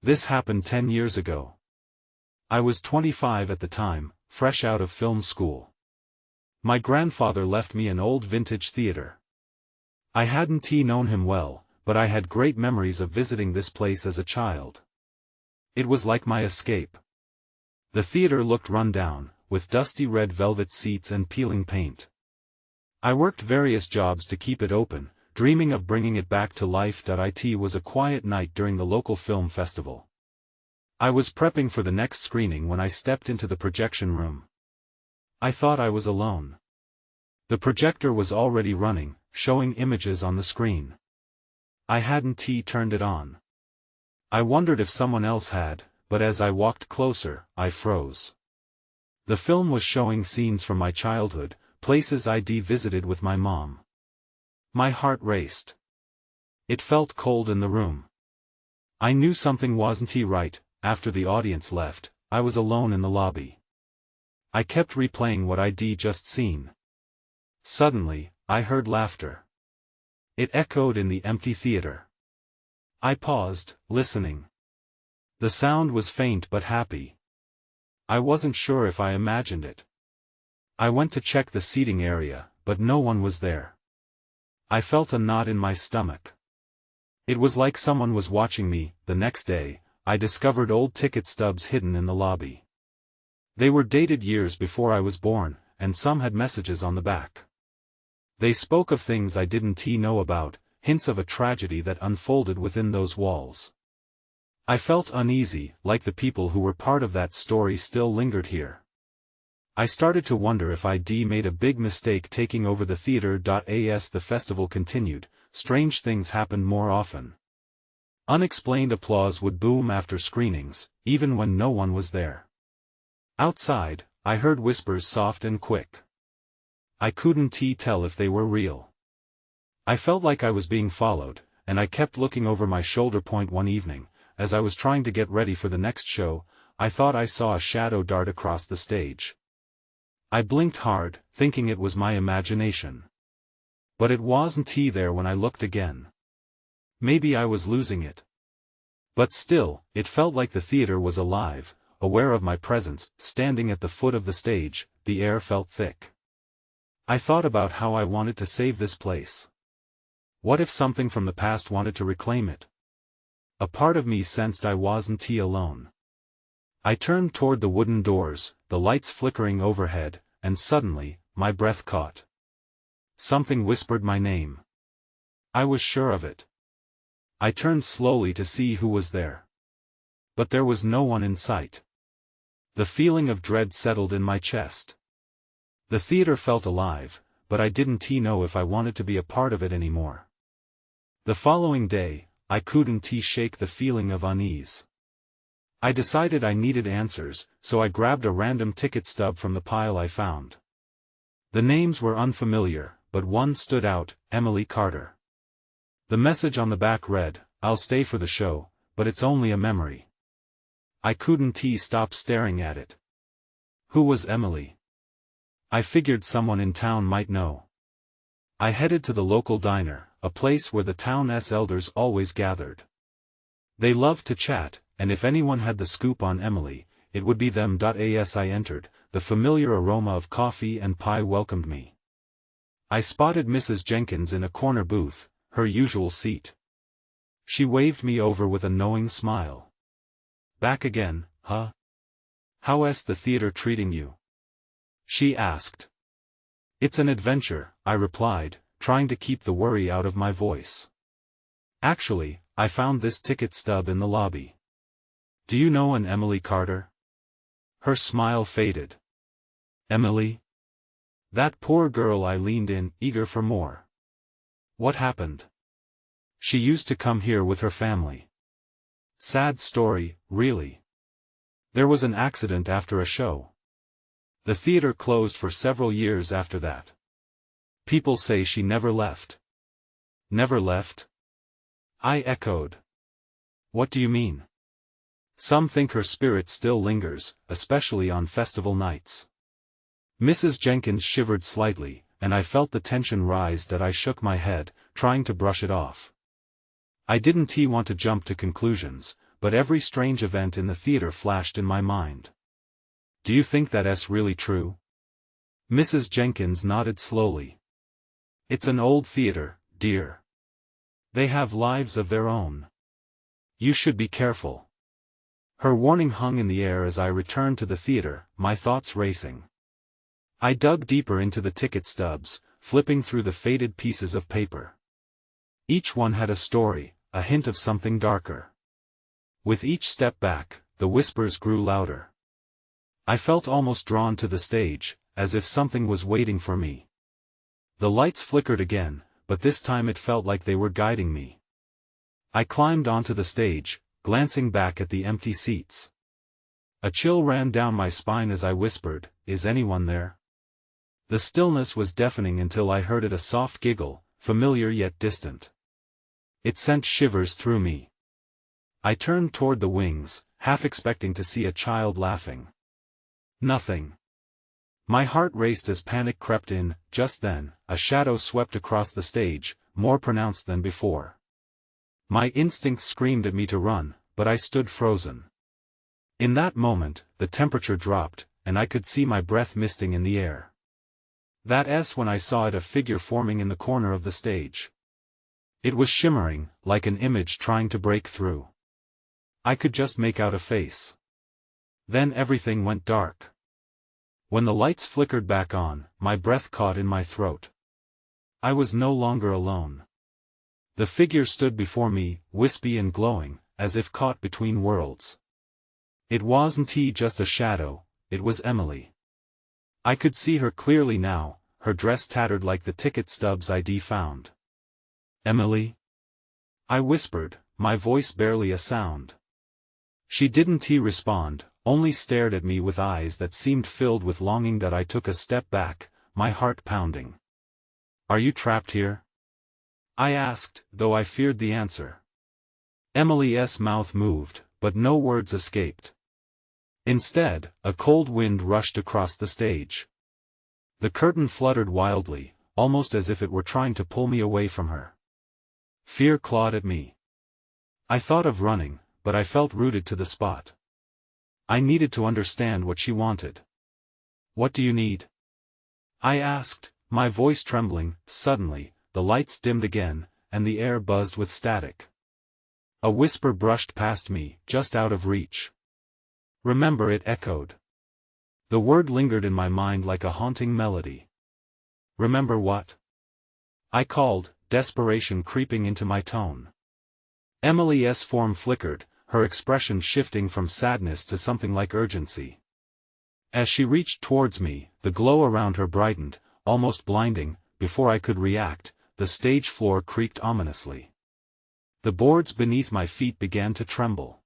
This happened 10 years ago. I was 25 at the time, fresh out of film school. My grandfather left me an old vintage theater. I hadn't known him well, but I had great memories of visiting this place as a child. It was like my escape. The theater looked run down, with dusty red velvet seats and peeling paint. I worked various jobs to keep it open, dreaming of bringing it back to life. It was a quiet night during the local film festival. I was prepping for the next screening when I stepped into the projection room. I thought I was alone. The projector was already running, showing images on the screen. I hadn't turned it on. I wondered if someone else had, but as I walked closer, I froze. The film was showing scenes from my childhood, places I'd visited with my mom. My heart raced. It felt cold in the room. I knew something wasn't right. After the audience left, I was alone in the lobby. I kept replaying what I'd just seen. Suddenly, I heard laughter. It echoed in the empty theater. I paused, listening. The sound was faint but happy. I wasn't sure if I imagined it. I went to check the seating area, but no one was there. I felt a knot in my stomach. It was like someone was watching me. The next day, I discovered old ticket stubs hidden in the lobby. They were dated years before I was born, and some had messages on the back. They spoke of things I didn't know about, hints of a tragedy that unfolded within those walls. I felt uneasy, like the people who were part of that story still lingered here. I started to wonder if I'd made a big mistake taking over the theater. As the festival continued, strange things happened more often. Unexplained applause would boom after screenings, even when no one was there. Outside, I heard whispers soft and quick. I couldn't tell if they were real. I felt like I was being followed, and I kept looking over my shoulder. One evening, as I was trying to get ready for the next show, I thought I saw a shadow dart across the stage. I blinked hard, thinking it was my imagination. But it wasn't there when I looked again. Maybe I was losing it. But still, it felt like the theater was alive, aware of my presence. Standing at the foot of the stage, the air felt thick. I thought about how I wanted to save this place. What if something from the past wanted to reclaim it? A part of me sensed I wasn't alone. I turned toward the wooden doors, the lights flickering overhead, and suddenly, my breath caught. Something whispered my name. I was sure of it. I turned slowly to see who was there. But there was no one in sight. The feeling of dread settled in my chest. The theater felt alive, but I didn't know if I wanted to be a part of it anymore. The following day, I couldn't shake the feeling of unease. I decided I needed answers, so I grabbed a random ticket stub from the pile I found. The names were unfamiliar, but one stood out: Emily Carter. The message on the back read, "I'll stay for the show, but it's only a memory." I couldn't stop staring at it. Who was Emily? I figured someone in town might know. I headed to the local diner, a place where the town's elders always gathered. They loved to chat, and if anyone had the scoop on Emily, it would be them. As I entered, the familiar aroma of coffee and pie welcomed me. I spotted Mrs. Jenkins in a corner booth, her usual seat. She waved me over with a knowing smile. "Back again, huh? How's the theater treating you?" she asked. "It's an adventure," I replied, trying to keep the worry out of my voice. "Actually, I found this ticket stub in the lobby. Do you know an Emily Carter?" Her smile faded. "Emily? That poor girl." I leaned in, eager for more. "What happened?" "She used to come here with her family." "Sad story, really. There was an accident after a show. The theater closed for several years after that. People say she never left." "Never left?" I echoed. "What do you mean?" "Some think her spirit still lingers, especially on festival nights." Mrs. Jenkins shivered slightly, and I felt the tension rise. I shook my head, trying to brush it off. I didn't want to jump to conclusions, but every strange event in the theater flashed in my mind. Do you think that's really true? Mrs. Jenkins nodded slowly. It's an old theater, dear. They have lives of their own. You should be careful. Her warning hung in the air as I returned to the theater, my thoughts racing. I dug deeper into the ticket stubs, flipping through the faded pieces of paper. Each one had a story, a hint of something darker. With each step back, the whispers grew louder. I felt almost drawn to the stage, as if something was waiting for me. The lights flickered again, but this time it felt like they were guiding me. I climbed onto the stage, glancing back at the empty seats. A chill ran down my spine as I whispered, "Is anyone there?" The stillness was deafening until I heard it, a soft giggle, familiar yet distant. It sent shivers through me. I turned toward the wings, half expecting to see a child laughing. Nothing. My heart raced as panic crept in. Just then, a shadow swept across the stage, more pronounced than before. My instinct screamed at me to run, but I stood frozen. In that moment, the temperature dropped, and I could see my breath misting in the air. That's when I saw it, a figure forming in the corner of the stage. It was shimmering, like an image trying to break through. I could just make out a face. Then everything went dark. When the lights flickered back on, my breath caught in my throat. I was no longer alone. The figure stood before me, wispy and glowing, as if caught between worlds. It wasn't just a shadow, it was Emily. I could see her clearly now, her dress tattered like the ticket stubs I'd found. "Emily?" I whispered, my voice barely a sound. She didn't respond, only stared at me with eyes that seemed filled with longing. That I took a step back, my heart pounding. "Are you trapped here?" I asked, though I feared the answer. Emily's mouth moved, but no words escaped. Instead, a cold wind rushed across the stage. The curtain fluttered wildly, almost as if it were trying to pull me away from her. Fear clawed at me. I thought of running, but I felt rooted to the spot. I needed to understand what she wanted. "What do you need?" I asked, my voice trembling. Suddenly, the lights dimmed again, and the air buzzed with static. A whisper brushed past me, just out of reach. "Remember," it echoed. The word lingered in my mind like a haunting melody. "Remember what?" I called, desperation creeping into my tone. Emily's form flickered, her expression shifting from sadness to something like urgency. As she reached towards me, the glow around her brightened, almost blinding. Before I could react, the stage floor creaked ominously. The boards beneath my feet began to tremble.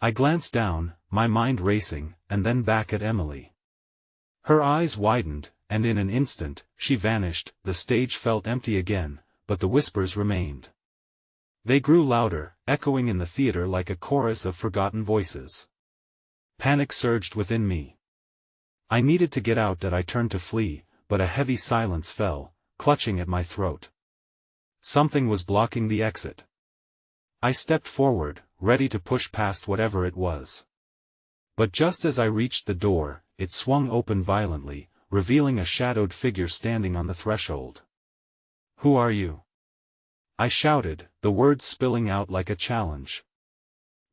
I glanced down, my mind racing, and then back at Emily. Her eyes widened, and in an instant, she vanished. The stage felt empty again, but the whispers remained. They grew louder, echoing in the theater like a chorus of forgotten voices. Panic surged within me. I needed to get out. That I turned to flee, but a heavy silence fell, clutching at my throat. Something was blocking the exit. I stepped forward, ready to push past whatever it was. But just as I reached the door, it swung open violently, revealing a shadowed figure standing on the threshold. "Who are you?" I shouted, the words spilling out like a challenge.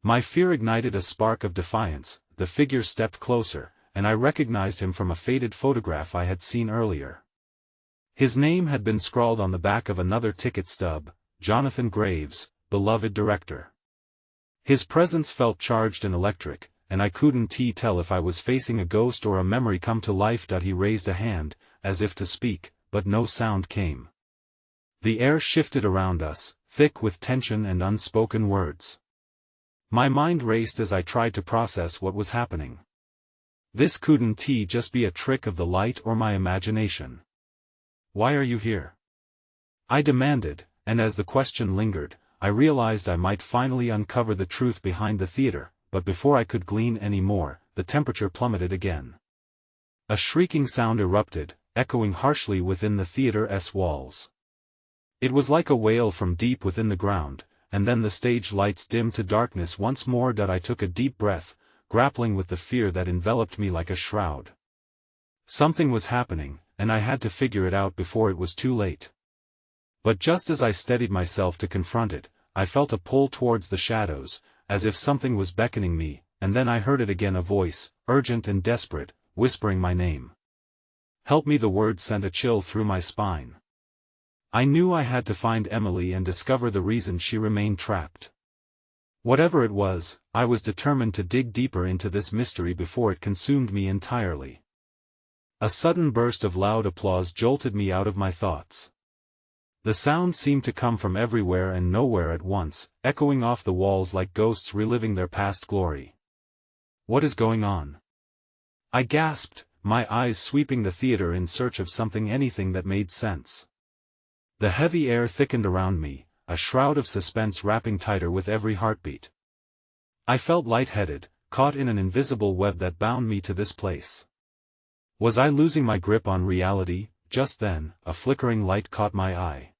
My fear ignited a spark of defiance. The figure stepped closer, and I recognized him from a faded photograph I had seen earlier. His name had been scrawled on the back of another ticket stub: Jonathan Graves, beloved director. His presence felt charged and electric, and I couldn't tell if I was facing a ghost or a memory come to life. He raised a hand, as if to speak, but no sound came. The air shifted around us, thick with tension and unspoken words. My mind raced as I tried to process what was happening. This couldn't just be a trick of the light or my imagination. "Why are you here?" I demanded, and as the question lingered, I realized I might finally uncover the truth behind the theater. But before I could glean any more, the temperature plummeted again. A shrieking sound erupted, echoing harshly within the theater's walls. It was like a wail from deep within the ground, and then the stage lights dimmed to darkness once more. I took a deep breath, grappling with the fear that enveloped me like a shroud. Something was happening, and I had to figure it out before it was too late. But just as I steadied myself to confront it, I felt a pull towards the shadows, as if something was beckoning me, and then I heard it again, a voice, urgent and desperate, whispering my name. "Help me!" The words sent a chill through my spine. I knew I had to find Emily and discover the reason she remained trapped. Whatever it was, I was determined to dig deeper into this mystery before it consumed me entirely. A sudden burst of loud applause jolted me out of my thoughts. The sound seemed to come from everywhere and nowhere at once, echoing off the walls like ghosts reliving their past glory. "What is going on?" I gasped, my eyes sweeping the theater in search of anything that made sense. The heavy air thickened around me, a shroud of suspense wrapping tighter with every heartbeat. I felt lightheaded, caught in an invisible web that bound me to this place. Was I losing my grip on reality? Just then, a flickering light caught my eye.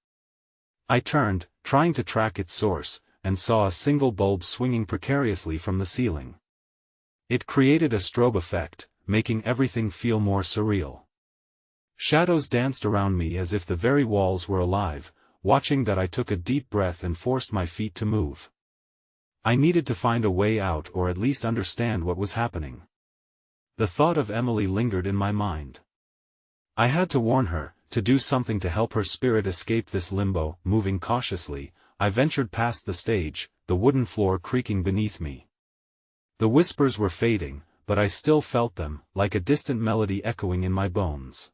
I turned, trying to track its source, and saw a single bulb swinging precariously from the ceiling. It created a strobe effect, making everything feel more surreal. Shadows danced around me as if the very walls were alive, watching. I took a deep breath and forced my feet to move. I needed to find a way out, or at least understand what was happening. The thought of Emily lingered in my mind. I had to warn her, to do something to help her spirit escape this limbo. Moving cautiously, I ventured past the stage, the wooden floor creaking beneath me. The whispers were fading, but I still felt them, like a distant melody echoing in my bones.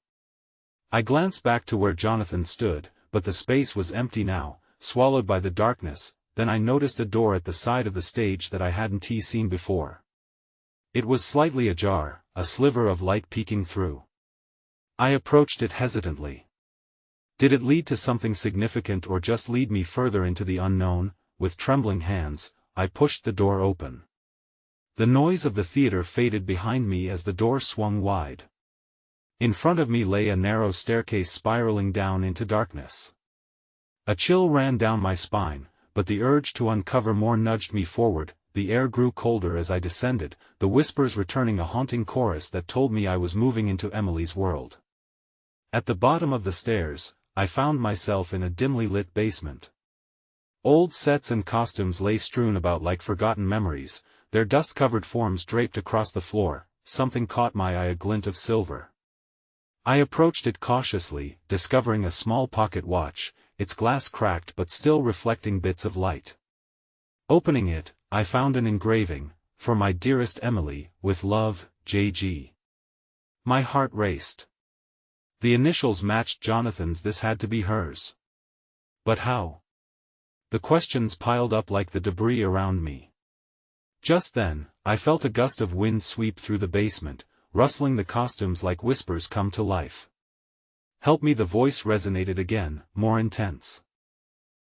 I glanced back to where Jonathan stood, but the space was empty now, swallowed by the darkness. Then I noticed a door at the side of the stage that I hadn't seen before. It was slightly ajar, a sliver of light peeking through. I approached it hesitantly. Did it lead to something significant or just lead me further into the unknown? With trembling hands, I pushed the door open. The noise of the theater faded behind me as the door swung wide. In front of me lay a narrow staircase spiraling down into darkness. A chill ran down my spine, but the urge to uncover more nudged me forward. The air grew colder as I descended, the whispers returning, a haunting chorus that told me I was moving into Emily's world. At the bottom of the stairs, I found myself in a dimly lit basement. Old sets and costumes lay strewn about like forgotten memories, their dust-covered forms draped across the floor. Something caught my eye, a glint of silver. I approached it cautiously, discovering a small pocket watch, its glass cracked but still reflecting bits of light. Opening it, I found an engraving, "For my dearest Emily, with love, J.G." My heart raced. The initials matched Jonathan's. This had to be hers. But how? The questions piled up like the debris around me. Just then, I felt a gust of wind sweep through the basement, rustling the costumes like whispers come to life. "Help me!" The voice resonated again, more intense.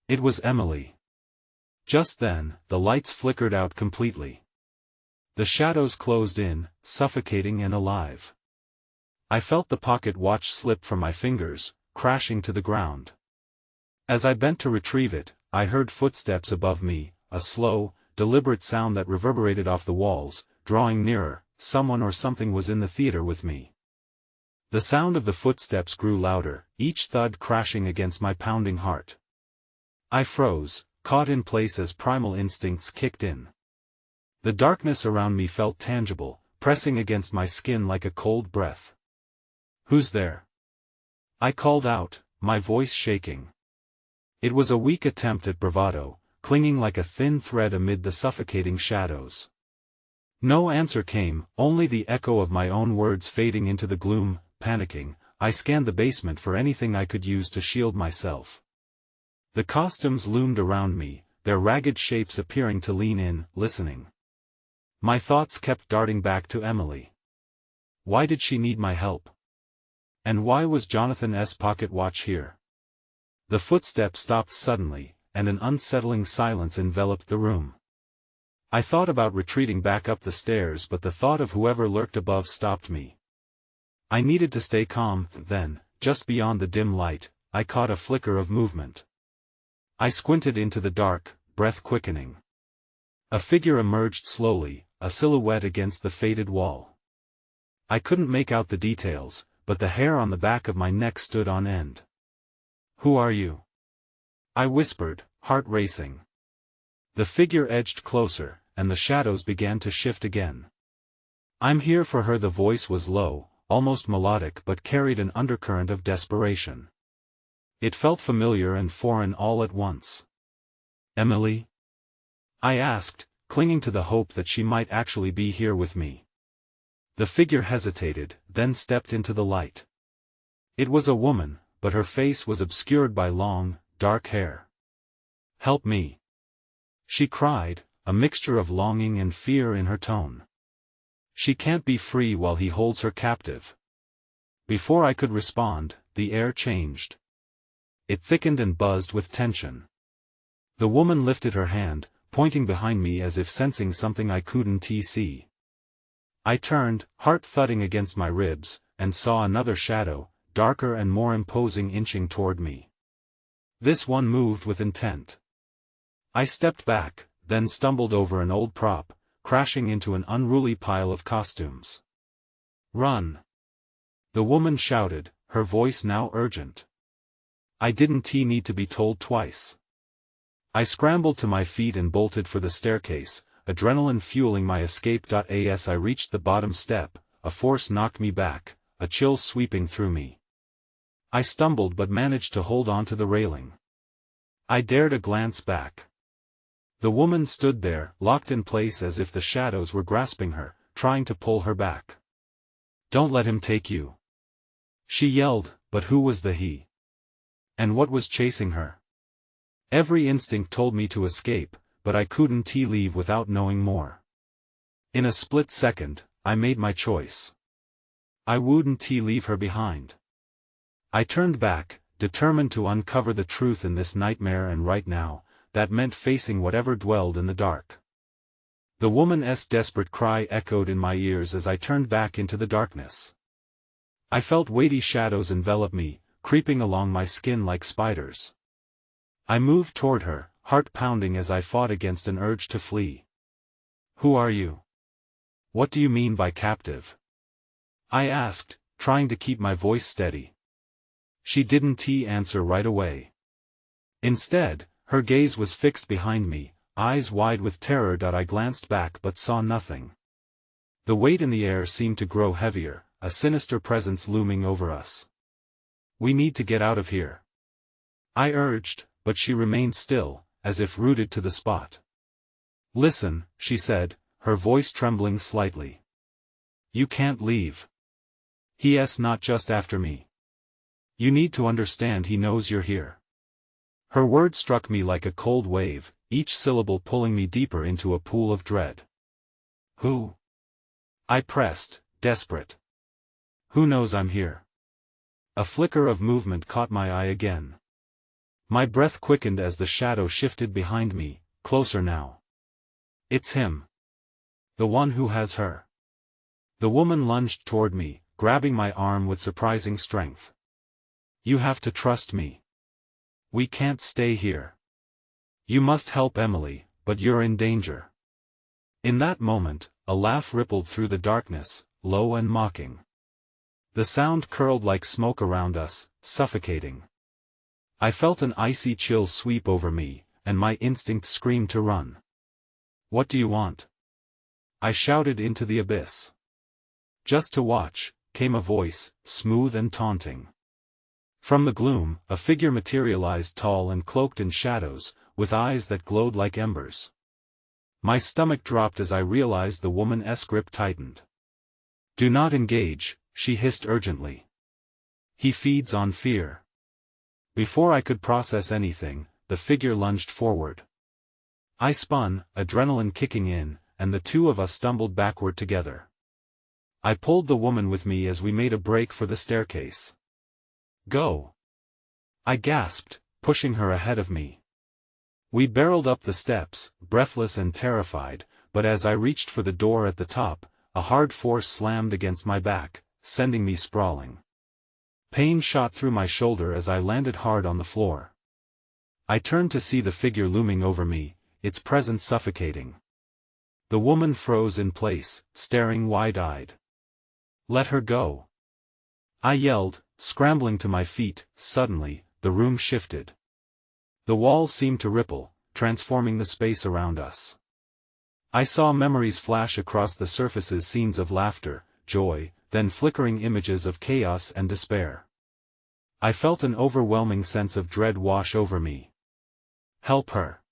It was Emily. Just then, the lights flickered out completely. The shadows closed in, suffocating and alive. I felt the pocket watch slip from my fingers, crashing to the ground. As I bent to retrieve it, I heard footsteps above me, a slow, deliberate sound that reverberated off the walls, drawing nearer. Someone or something was in the theater with me. The sound of the footsteps grew louder, each thud crashing against my pounding heart. I froze, caught in place as primal instincts kicked in. The darkness around me felt tangible, pressing against my skin like a cold breath. "Who's there?" I called out, my voice shaking. It was a weak attempt at bravado, clinging like a thin thread amid the suffocating shadows. No answer came, only the echo of my own words fading into the gloom. Panicking, I scanned the basement for anything I could use to shield myself. The costumes loomed around me, their ragged shapes appearing to lean in, listening. My thoughts kept darting back to Emily. Why did she need my help? And why was Jonathan's pocket watch here? The footsteps stopped suddenly, and an unsettling silence enveloped the room. I thought about retreating back up the stairs, but the thought of whoever lurked above stopped me. I needed to stay calm. Then, just beyond the dim light, I caught a flicker of movement. I squinted into the dark, breath quickening. A figure emerged slowly, a silhouette against the faded wall. I couldn't make out the details, but the hair on the back of my neck stood on end. "Who are you?" I whispered, heart racing. The figure edged closer, and the shadows began to shift again. "I'm here for her." The voice was low, almost melodic, but carried an undercurrent of desperation. It felt familiar and foreign all at once. "Emily?" I asked, clinging to the hope that she might actually be here with me. The figure hesitated, then stepped into the light. It was a woman, but her face was obscured by long, dark hair. "Help me!" she cried, a mixture of longing and fear in her tone. "She can't be free while he holds her captive." Before I could respond, the air changed. It thickened and buzzed with tension. The woman lifted her hand, pointing behind me as if sensing something I couldn't see. I turned, heart thudding against my ribs, and saw another shadow, darker and more imposing, inching toward me. This one moved with intent. I stepped back, then stumbled over an old prop, crashing into an unruly pile of costumes. "Run!" the woman shouted, her voice now urgent. I didn't need to be told twice. I scrambled to my feet and bolted for the staircase, adrenaline fueling my escape. As I reached the bottom step, a force knocked me back, a chill sweeping through me. I stumbled but managed to hold on to the railing. I dared a glance back. The woman stood there, locked in place as if the shadows were grasping her, trying to pull her back. "Don't let him take you," she yelled, but who was the he? And what was chasing her? Every instinct told me to escape, but I couldn't leave without knowing more. In a split second, I made my choice. I wouldn't leave her behind. I turned back, determined to uncover the truth in this nightmare, and right now, that meant facing whatever dwelled in the dark. The woman's desperate cry echoed in my ears as I turned back into the darkness. I felt weighty shadows envelop me, creeping along my skin like spiders. I moved toward her, heart pounding as I fought against an urge to flee. "Who are you? What do you mean by captive?" I asked, trying to keep my voice steady. She didn't answer right away. Instead, her gaze was fixed behind me, eyes wide with terror. I glanced back but saw nothing. The weight in the air seemed to grow heavier, a sinister presence looming over us. "We need to get out of here," I urged, but she remained still, as if rooted to the spot. "Listen," she said, her voice trembling slightly. "You can't leave. He's not just after me. You need to understand he knows you're here." Her words struck me like a cold wave, each syllable pulling me deeper into a pool of dread. "Who?" I pressed, desperate. "Who knows I'm here?" A flicker of movement caught my eye again. My breath quickened as the shadow shifted behind me, closer now. "It's him. The one who has her." The woman lunged toward me, grabbing my arm with surprising strength. "You have to trust me. We can't stay here. You must help Emily, but you're in danger." In that moment, a laugh rippled through the darkness, low and mocking. The sound curled like smoke around us, suffocating. I felt an icy chill sweep over me, and my instinct screamed to run. "What do you want?" I shouted into the abyss. "Just to watch," came a voice, smooth and taunting. From the gloom, a figure materialized, tall and cloaked in shadows, with eyes that glowed like embers. My stomach dropped as I realized the woman's grip tightened. "Do not engage," she hissed urgently. "He feeds on fear." Before I could process anything, the figure lunged forward. I spun, adrenaline kicking in, and the two of us stumbled backward together. I pulled the woman with me as we made a break for the staircase. "Go!" I gasped, pushing her ahead of me. We barreled up the steps, breathless and terrified, but as I reached for the door at the top, a hard force slammed against my back, sending me sprawling. Pain shot through my shoulder as I landed hard on the floor. I turned to see the figure looming over me, its presence suffocating. The woman froze in place, staring wide-eyed. "Let her go!" I yelled, scrambling to my feet. Suddenly, the room shifted. The walls seemed to ripple, transforming the space around us. I saw memories flash across the surfaces, scenes of laughter, joy, then flickering images of chaos and despair. I felt an overwhelming sense of dread wash over me. "Help her!"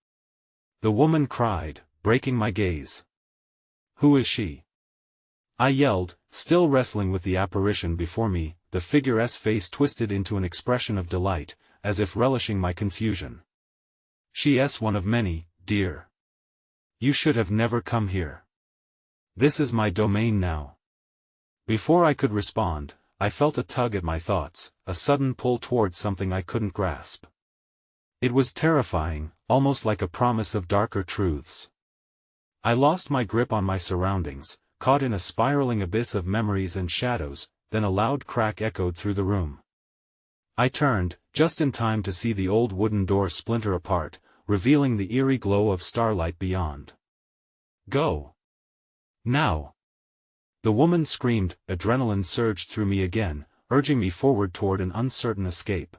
the woman cried, breaking my gaze. "Who is she?" I yelled, still wrestling with the apparition before me. The figure's face twisted into an expression of delight, as if relishing my confusion. "She's one of many, dear. You should have never come here. This is my domain now." Before I could respond, I felt a tug at my thoughts, a sudden pull towards something I couldn't grasp. It was terrifying, almost like a promise of darker truths. I lost my grip on my surroundings, caught in a spiraling abyss of memories and shadows. Then a loud crack echoed through the room. I turned, just in time to see the old wooden door splinter apart, revealing the eerie glow of starlight beyond. "Go! Now!" the woman screamed. Adrenaline surged through me again, urging me forward toward an uncertain escape.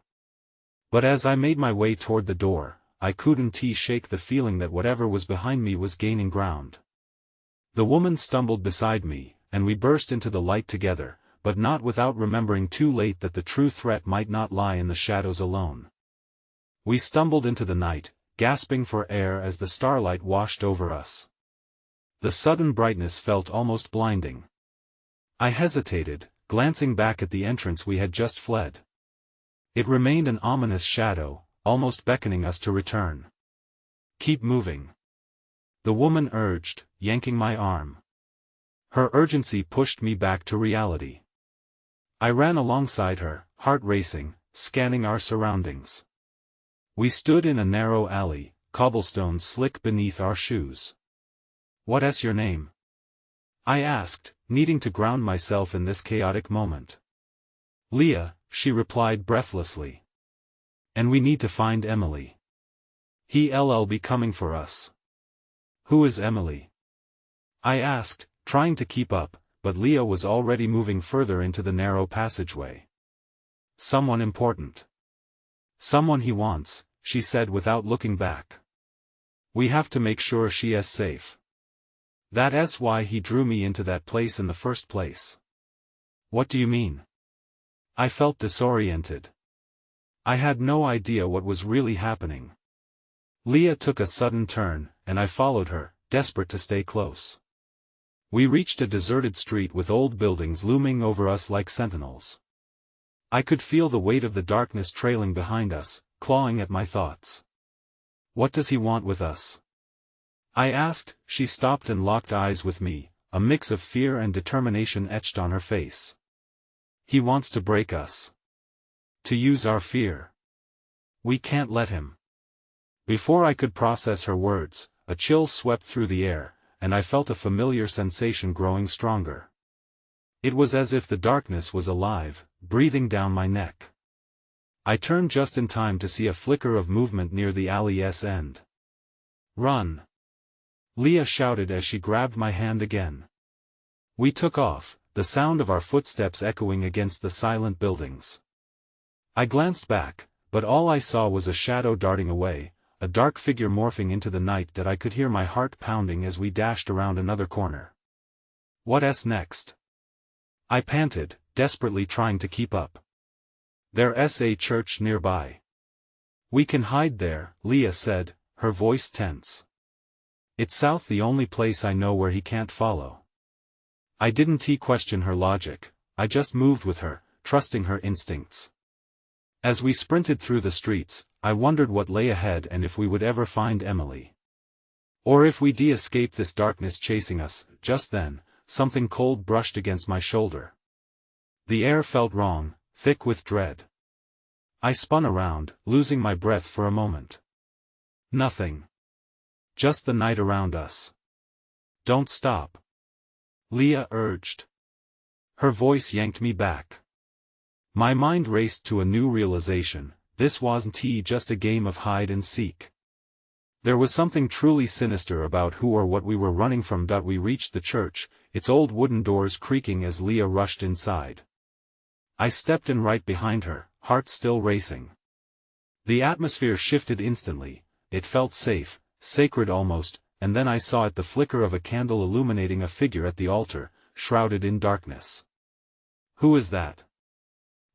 But as I made my way toward the door, I couldn't shake the feeling that whatever was behind me was gaining ground. The woman stumbled beside me, and we burst into the light together, but not without remembering too late that the true threat might not lie in the shadows alone. We stumbled into the night, gasping for air as the starlight washed over us. The sudden brightness felt almost blinding. I hesitated, glancing back at the entrance we had just fled. It remained an ominous shadow, almost beckoning us to return. "Keep moving," the woman urged, yanking my arm. Her urgency pushed me back to reality. I ran alongside her, heart racing, scanning our surroundings. We stood in a narrow alley, cobblestones slick beneath our shoes. "What's your name?" I asked, needing to ground myself in this chaotic moment. "Leah," she replied breathlessly. "And we need to find Emily. He'll be coming for us." "Who is Emily?" I asked, trying to keep up, but Leah was already moving further into the narrow passageway. "Someone important. Someone he wants," she said without looking back. "We have to make sure she is safe. That's why he drew me into that place in the first place." "What do you mean?" I felt disoriented. I had no idea what was really happening. Leah took a sudden turn, and I followed her, desperate to stay close. We reached a deserted street with old buildings looming over us like sentinels. I could feel the weight of the darkness trailing behind us, clawing at my thoughts. "What does he want with us?" I asked. She stopped and locked eyes with me, a mix of fear and determination etched on her face. "He wants to break us. To use our fear. We can't let him." Before I could process her words, a chill swept through the air, and I felt a familiar sensation growing stronger. It was as if the darkness was alive, breathing down my neck. I turned just in time to see a flicker of movement near the alley's end. "Run!" Leah shouted as she grabbed my hand again. We took off, the sound of our footsteps echoing against the silent buildings. I glanced back, but all I saw was a shadow darting away, a dark figure morphing into the night that I could hear my heart pounding as we dashed around another corner. "What's next?" I panted, desperately trying to keep up. "There's a church nearby. We can hide there," Leah said, her voice tense. "It's south, the only place I know where he can't follow." I didn't question her logic, I just moved with her, trusting her instincts. As we sprinted through the streets, I wondered what lay ahead and if we would ever find Emily. Or if we'd escape this darkness chasing us. Just then, something cold brushed against my shoulder. The air felt wrong, thick with dread. I spun around, losing my breath for a moment. Nothing. Just the night around us. "Don't stop," Leah urged. Her voice yanked me back. My mind raced to a new realization: this wasn't just a game of hide and seek. There was something truly sinister about who or what we were running from. We reached the church, its old wooden doors creaking as Leah rushed inside. I stepped in right behind her, heart still racing. The atmosphere shifted instantly, it felt safe, sacred almost, and then I saw the flicker of a candle illuminating a figure at the altar, shrouded in darkness. "Who is that?"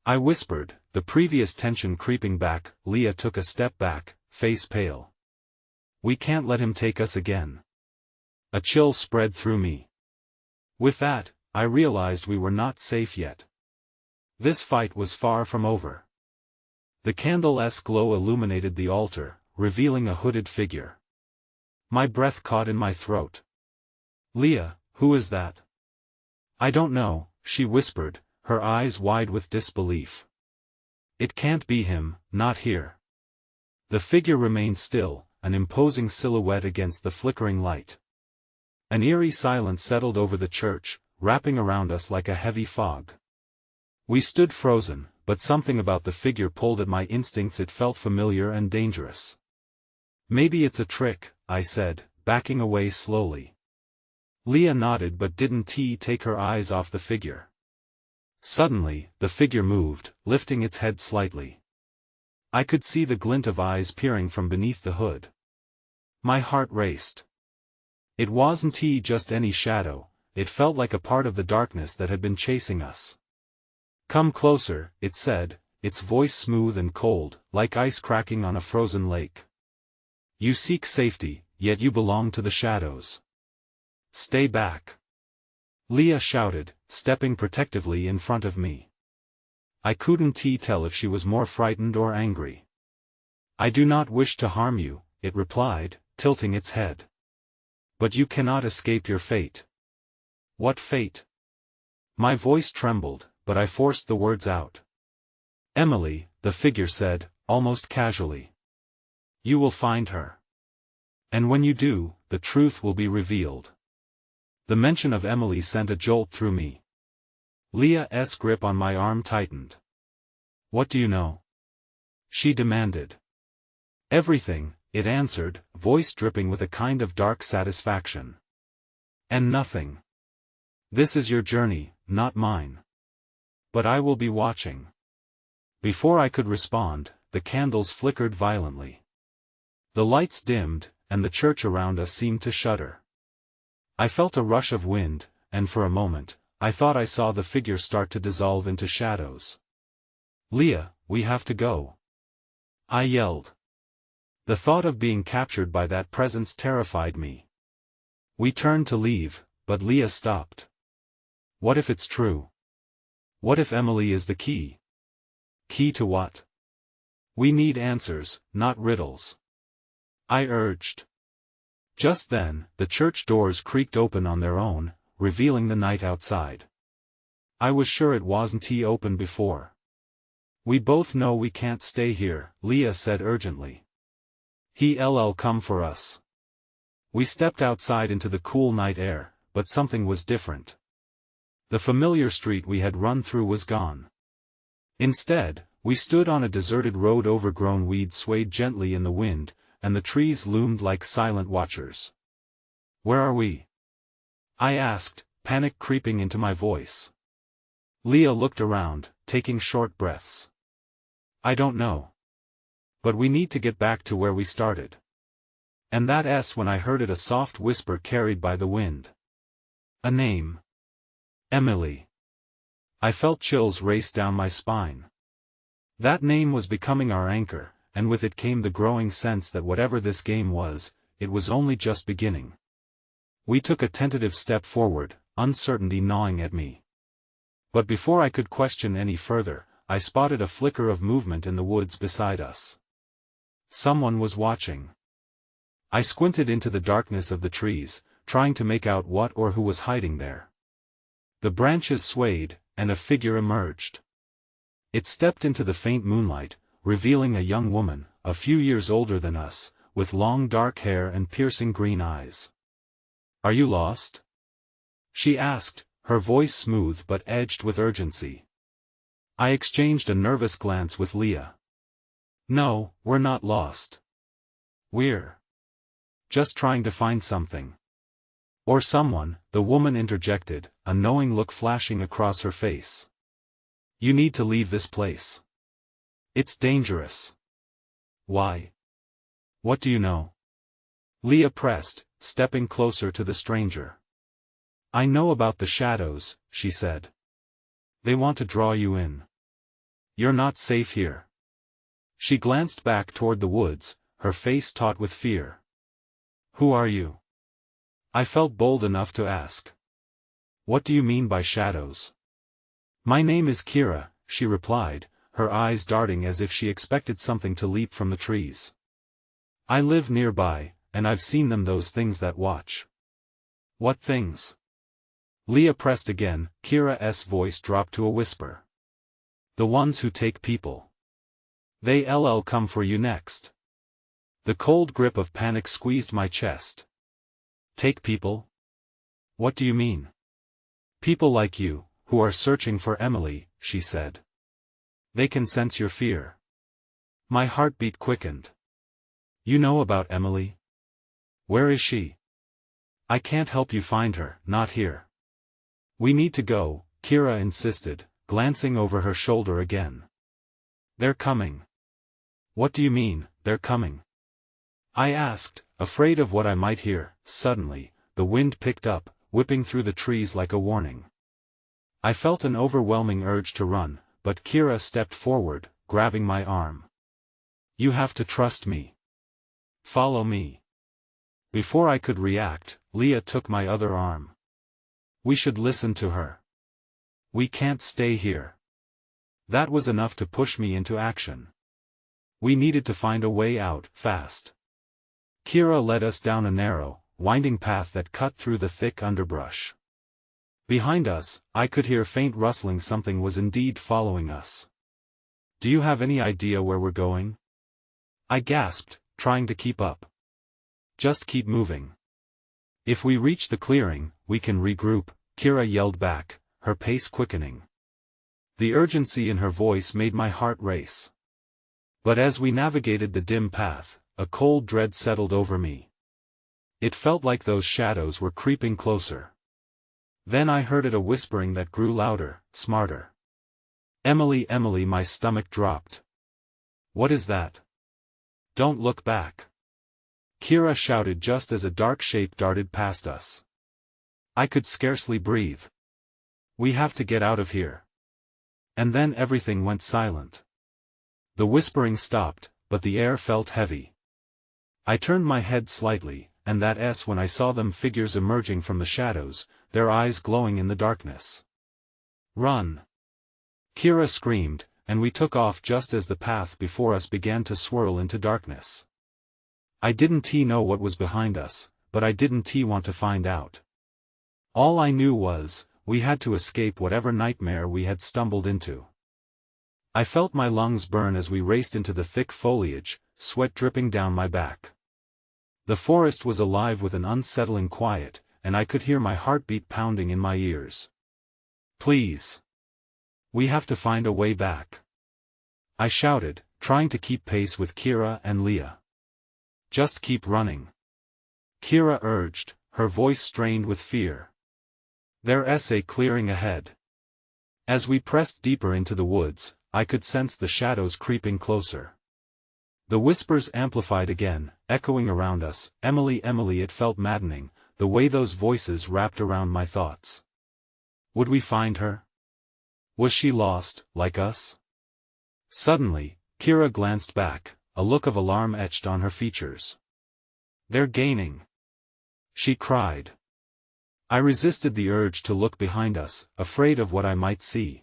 I whispered, the previous tension creeping back. Leah took a step back, face pale. "We can't let him take us again." A chill spread through me. With that, I realized we were not safe yet. This fight was far from over. The candle's glow illuminated the altar, revealing a hooded figure. My breath caught in my throat. "Leah, who is that?" "I don't know," she whispered, her eyes wide with disbelief. "It can't be him, not here." The figure remained still, an imposing silhouette against the flickering light. An eerie silence settled over the church, wrapping around us like a heavy fog. We stood frozen, but something about the figure pulled at my instincts. It felt familiar and dangerous. "Maybe it's a trick," I said, backing away slowly. Leah nodded but didn't take her eyes off the figure. Suddenly, the figure moved, lifting its head slightly. I could see the glint of eyes peering from beneath the hood. My heart raced. It wasn't just any shadow, it felt like a part of the darkness that had been chasing us. "Come closer," it said, its voice smooth and cold, like ice cracking on a frozen lake. "You seek safety, yet you belong to the shadows. Stay back." Leah shouted, stepping protectively in front of me. I couldn't tell if she was more frightened or angry. "I do not wish to harm you," it replied, tilting its head. "But you cannot escape your fate." "What fate?" My voice trembled, but I forced the words out. "Emily," the figure said, almost casually. "You will find her. And when you do, the truth will be revealed." The mention of Emily sent a jolt through me. Leah's grip on my arm tightened. "What do you know?" she demanded. "Everything," it answered, voice dripping with a kind of dark satisfaction. "And nothing. This is your journey, not mine. But I will be watching." Before I could respond, the candles flickered violently. The lights dimmed, and the church around us seemed to shudder. I felt a rush of wind, and for a moment, I thought I saw the figure start to dissolve into shadows. "Leah, we have to go," I yelled. The thought of being captured by that presence terrified me. We turned to leave, but Leah stopped. "What if it's true? What if Emily is the key?" "Key to what?" "We need answers, not riddles," I urged. Just then, the church doors creaked open on their own, revealing the night outside. I was sure it wasn't open before. "We both know we can't stay here," Leah said urgently. He'll come for us." We stepped outside into the cool night air, but something was different. The familiar street we had run through was gone. Instead, we stood on a deserted road. Overgrown weeds swayed gently in the wind, and the trees loomed like silent watchers. "Where are we?" I asked, panic creeping into my voice. Leah looked around, taking short breaths. "I don't know. But we need to get back to where we started." And that's when I heard it, a soft whisper carried by the wind. A name. Emily. I felt chills race down my spine. That name was becoming our anchor, and with it came the growing sense that whatever this game was, it was only just beginning. We took a tentative step forward, uncertainty gnawing at me. But before I could question any further, I spotted a flicker of movement in the woods beside us. Someone was watching. I squinted into the darkness of the trees, trying to make out what or who was hiding there. The branches swayed, and a figure emerged. It stepped into the faint moonlight, revealing a young woman, a few years older than us, with long dark hair and piercing green eyes. "Are you lost?" she asked, her voice smooth but edged with urgency. I exchanged a nervous glance with Leah. "No, we're not lost. We're just trying to find something. Or someone, the woman interjected, a knowing look flashing across her face. You need to leave this place. It's dangerous. Why? What do you know? Leah pressed, stepping closer to the stranger. I know about the shadows, she said. They want to draw you in. You're not safe here. She glanced back toward the woods, her face taut with fear. Who are you? I felt bold enough to ask. What do you mean by shadows? My name is Kira, she replied, her eyes darting as if she expected something to leap from the trees. I live nearby, and I've seen them, those things that watch. What things? Leah pressed again, Kira's voice dropped to a whisper. The ones who take people. They'll come for you next. The cold grip of panic squeezed my chest. Take people? What do you mean? People like you, who are searching for Emily, she said. They can sense your fear. My heartbeat quickened. You know about Emily? Where is she? I can't help you find her, not here. We need to go, Kira insisted, glancing over her shoulder again. They're coming. What do you mean, they're coming? I asked, afraid of what I might hear. Suddenly, the wind picked up, whipping through the trees like a warning. I felt an overwhelming urge to run, but Kira stepped forward, grabbing my arm. You have to trust me. Follow me. Before I could react, Leah took my other arm. We should listen to her. We can't stay here. That was enough to push me into action. We needed to find a way out, fast. Kira led us down a narrow, winding path that cut through the thick underbrush. Behind us, I could hear faint rustling. Something was indeed following us. Do you have any idea where we're going? I gasped, trying to keep up. Just keep moving. If we reach the clearing, we can regroup, Kira yelled back, her pace quickening. The urgency in her voice made my heart race. But as we navigated the dim path, a cold dread settled over me. It felt like those shadows were creeping closer. Then I heard a whispering that grew louder, smarter. Emily, Emily, my stomach dropped. What is that? Don't look back. Kira shouted just as a dark shape darted past us. I could scarcely breathe. We have to get out of here. And then everything went silent. The whispering stopped, but the air felt heavy. I turned my head slightly, and that's when I saw them, figures emerging from the shadows, their eyes glowing in the darkness. Run! Kira screamed, and we took off just as the path before us began to swirl into darkness. I didn't know what was behind us, but I didn't want to find out. All I knew was, we had to escape whatever nightmare we had stumbled into. I felt my lungs burn as we raced into the thick foliage, sweat dripping down my back. The forest was alive with an unsettling quiet, and I could hear my heartbeat pounding in my ears. Please! We have to find a way back. I shouted, trying to keep pace with Kira and Leah. Just keep running. Kira urged, her voice strained with fear. There's a clearing ahead. As we pressed deeper into the woods, I could sense the shadows creeping closer. The whispers amplified again, echoing around us. Emily, Emily, it felt maddening, the way those voices wrapped around my thoughts. Would we find her? Was she lost, like us? Suddenly, Kira glanced back, a look of alarm etched on her features. They're gaining! She cried. I resisted the urge to look behind us, afraid of what I might see.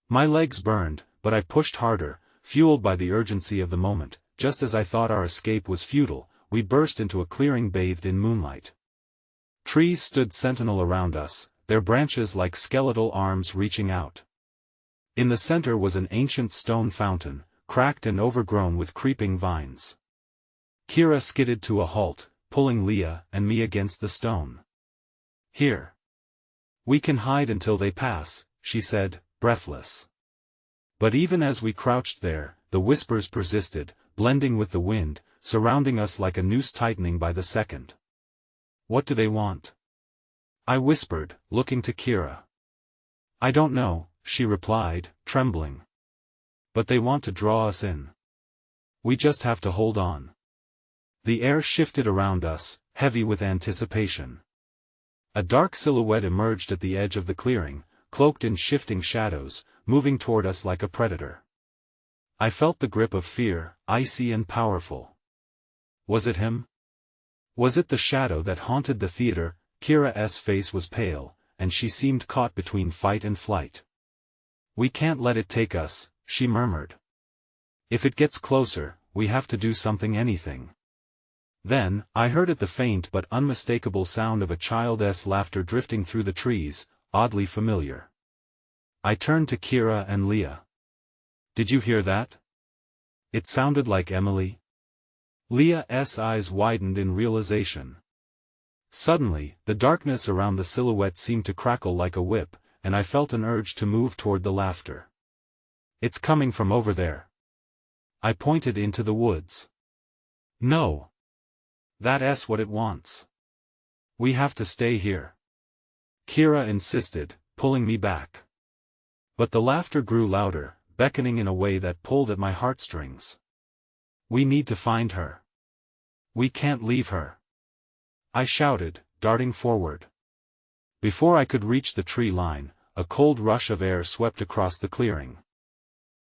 My legs burned, but I pushed harder, fueled by the urgency of the moment. Just as I thought our escape was futile, we burst into a clearing bathed in moonlight. Trees stood sentinel around us, their branches like skeletal arms reaching out. In the center was an ancient stone fountain, cracked and overgrown with creeping vines. Kira skidded to a halt, pulling Leah and me against the stone. Here. We can hide until they pass, she said, breathless. But even as we crouched there, the whispers persisted, blending with the wind, surrounding us like a noose tightening by the second. "What do they want?" I whispered, looking to Kira. "I don't know," she replied, trembling. "But they want to draw us in. We just have to hold on." The air shifted around us, heavy with anticipation. A dark silhouette emerged at the edge of the clearing, cloaked in shifting shadows, moving toward us like a predator. I felt the grip of fear, icy and powerful. Was it him? Was it the shadow that haunted the theater? Kira's face was pale, and she seemed caught between fight and flight. "We can't let it take us," she murmured. "If it gets closer, we have to do something, anything." Then, I heard it, the faint but unmistakable sound of a child's laughter drifting through the trees, oddly familiar. I turned to Kira and Leah. "Did you hear that?" It sounded like Emily. Leah's eyes widened in realization. Suddenly, the darkness around the silhouette seemed to crackle like a whip, and I felt an urge to move toward the laughter. "It's coming from over there." I pointed into the woods. "No. That's what it wants. We have to stay here," Kira insisted, pulling me back. But the laughter grew louder, beckoning in a way that pulled at my heartstrings. "We need to find her. We can't leave her," I shouted, darting forward. Before I could reach the tree line, a cold rush of air swept across the clearing.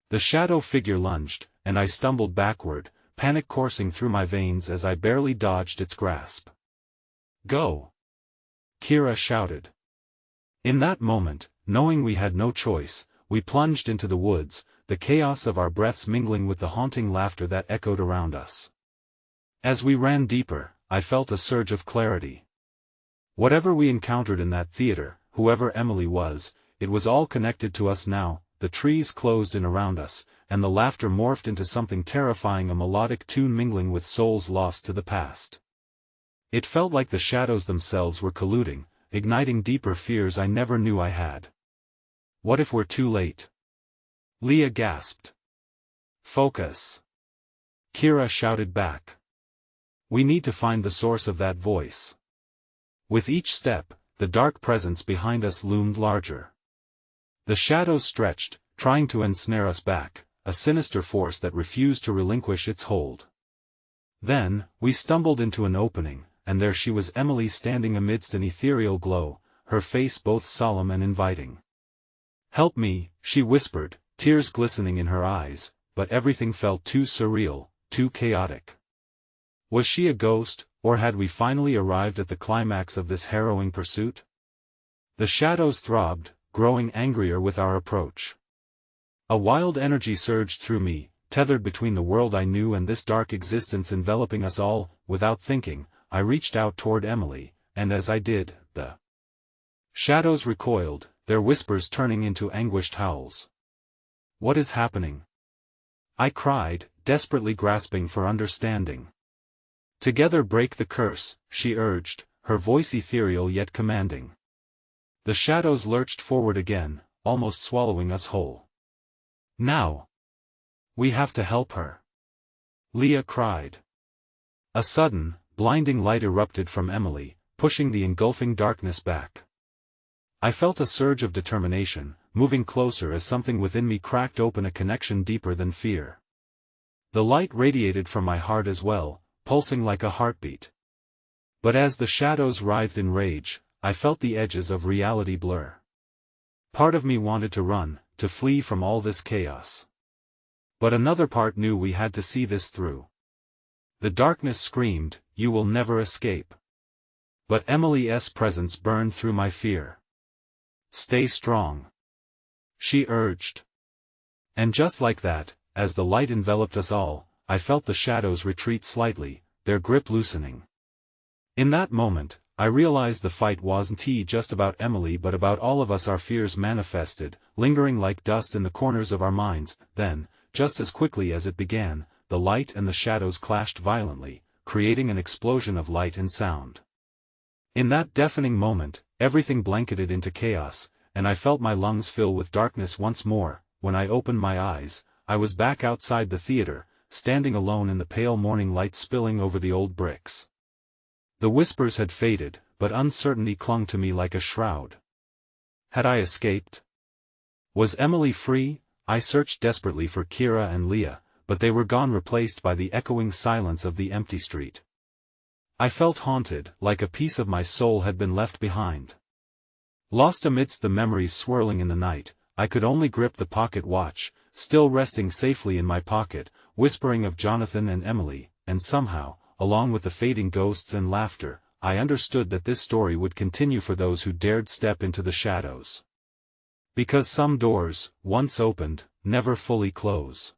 The shadow figure lunged, and I stumbled backward, panic coursing through my veins as I barely dodged its grasp. "Go!" Kira shouted. In that moment, knowing we had no choice, we plunged into the woods, the chaos of our breaths mingling with the haunting laughter that echoed around us. As we ran deeper, I felt a surge of clarity. Whatever we encountered in that theater, whoever Emily was, it was all connected to us now. The trees closed in around us, and the laughter morphed into something terrifying, a melodic tune mingling with souls lost to the past. It felt like the shadows themselves were colluding, igniting deeper fears I never knew I had. "What if we're too late?" Leah gasped. "Focus!" Kira shouted back. "We need to find the source of that voice." With each step, the dark presence behind us loomed larger. The shadows stretched, trying to ensnare us back, a sinister force that refused to relinquish its hold. Then, we stumbled into an opening, and there she was, Emily, standing amidst an ethereal glow, her face both solemn and inviting. "Help me," she whispered, tears glistening in her eyes, but everything felt too surreal, too chaotic. Was she a ghost, or had we finally arrived at the climax of this harrowing pursuit? The shadows throbbed, growing angrier with our approach. A wild energy surged through me, tethered between the world I knew and this dark existence enveloping us all. Without thinking, I reached out toward Emily, and as I did, the shadows recoiled, their whispers turning into anguished howls. "What is happening?" I cried, desperately grasping for understanding. "Together break the curse," she urged, her voice ethereal yet commanding. The shadows lurched forward again, almost swallowing us whole. "Now! We have to help her!" Leah cried. A sudden, blinding light erupted from Emily, pushing the engulfing darkness back. I felt a surge of determination, moving closer as something within me cracked open a connection deeper than fear. The light radiated from my heart as well, pulsing like a heartbeat. But as the shadows writhed in rage, I felt the edges of reality blur. Part of me wanted to run, to flee from all this chaos. But another part knew we had to see this through. The darkness screamed, "You will never escape." But Emily's presence burned through my fear. "Stay strong," she urged. And just like that, as the light enveloped us all, I felt the shadows retreat slightly, their grip loosening. In that moment, I realized the fight wasn't just about Emily but about all of us. Our fears manifested, lingering like dust in the corners of our minds. Then, just as quickly as it began, the light and the shadows clashed violently, creating an explosion of light and sound. In that deafening moment, everything blanketed into chaos, and I felt my lungs fill with darkness once more. When I opened my eyes, I was back outside the theater, standing alone in the pale morning light spilling over the old bricks. The whispers had faded, but uncertainty clung to me like a shroud. Had I escaped? Was Emily free? I searched desperately for Kira and Leah, but they were gone, replaced by the echoing silence of the empty street. I felt haunted, like a piece of my soul had been left behind. Lost amidst the memories swirling in the night, I could only grip the pocket watch, still resting safely in my pocket, whispering of Jonathan and Emily, and somehow, along with the fading ghosts and laughter, I understood that this story would continue for those who dared step into the shadows. Because some doors, once opened, never fully close.